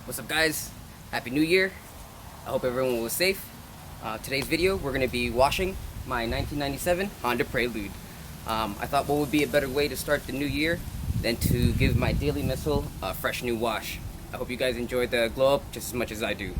What's up, guys? Happy New Year. I hope everyone was safe. Today's video, we're going to be washing my 1997 Honda Prelude. I thought what would be a better way to start the new year than to give my Daily Missle a fresh new wash. I hope you guys enjoyed the glow up just as much as I do.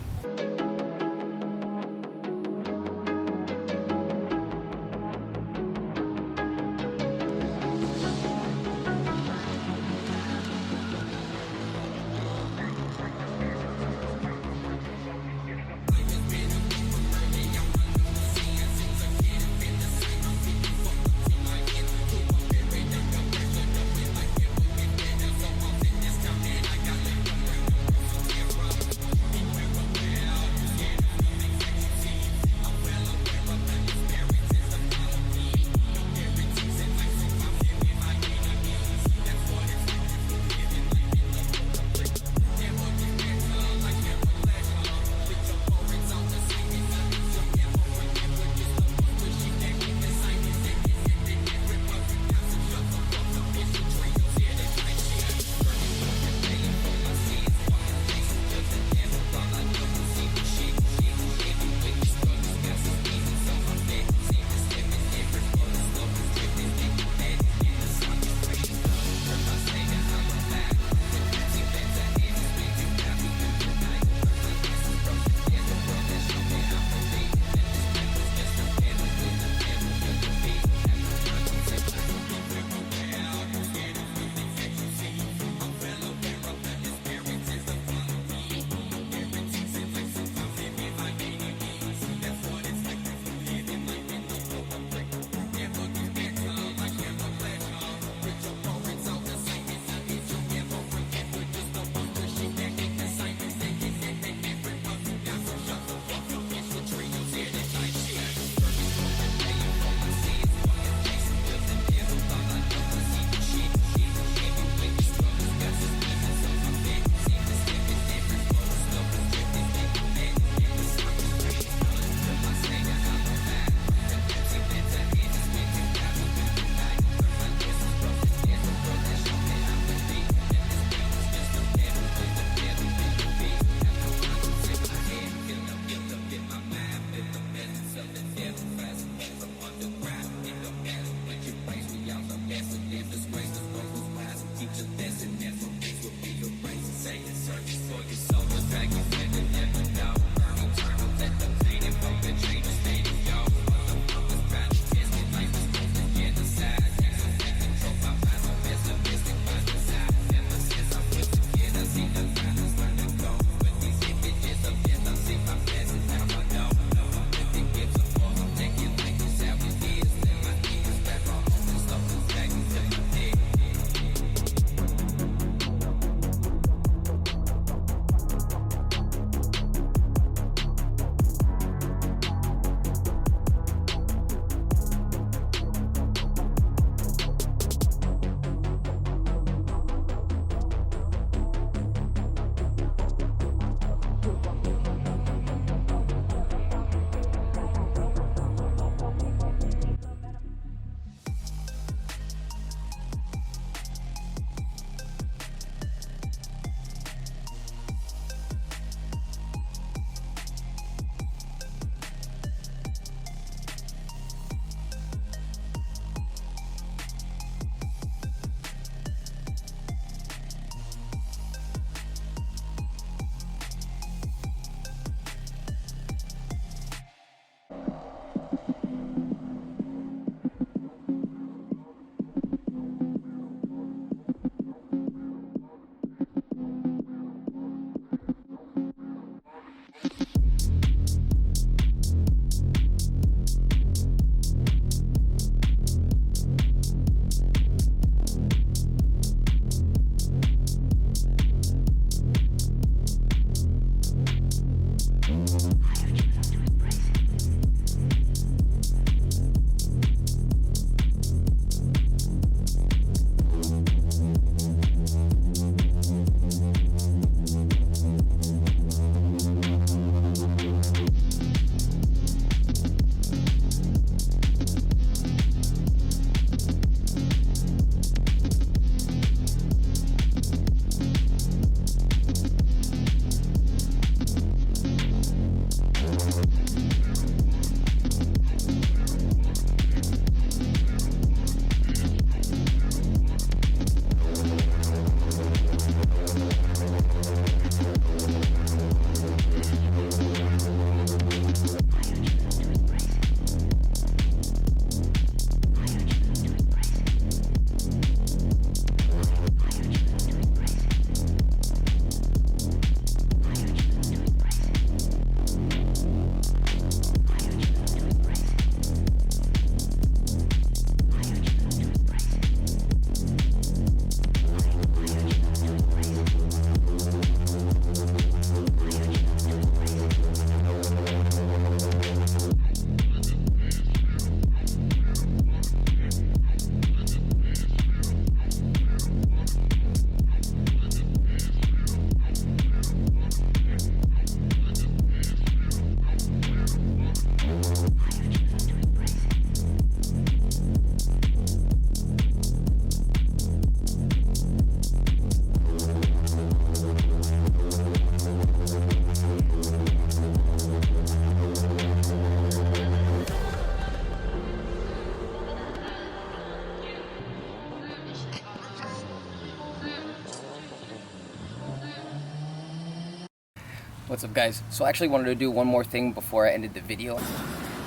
What's up, guys? So I actually wanted to do one more thing before I ended the video.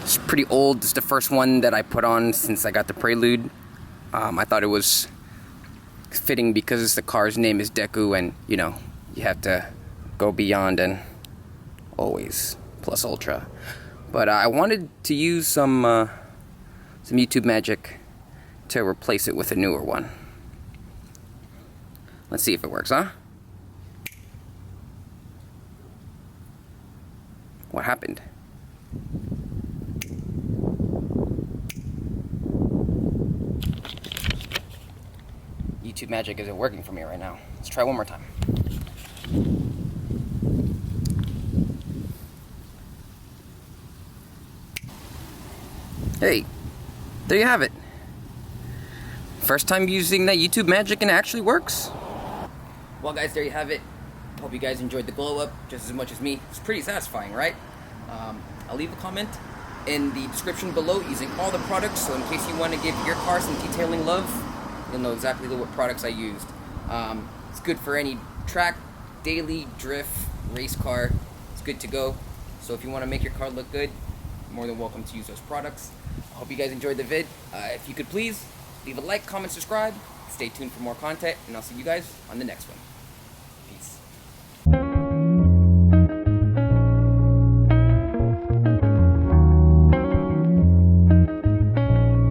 It's pretty old. It's the first one that I put on since I got the Prelude. I thought it was fitting because the car's name is Deku, and you know, you have to go beyond and always plus ultra. But I wanted to use some YouTube magic to replace it with a newer one. Let's see if it works, huh? What happened? YouTube magic isn't working for me right now. Let's try one more time. Hey, there you have it. First time using that YouTube magic and it actually works. Well, guys, there you have it. Hope you guys enjoyed the glow up just as much as me. It's pretty satisfying, right? I'll leave a comment in the description below using all the products, so in case you want to give your car some detailing love, you'll know exactly what products I used. It's good for any track, daily, drift, race car. It's good to go. So if you want to make your car look good, you're more than welcome to use those products. I hope you guys enjoyed the vid. If you could please leave a like, comment, subscribe. Stay tuned for more content, and I'll see you guys on the next one.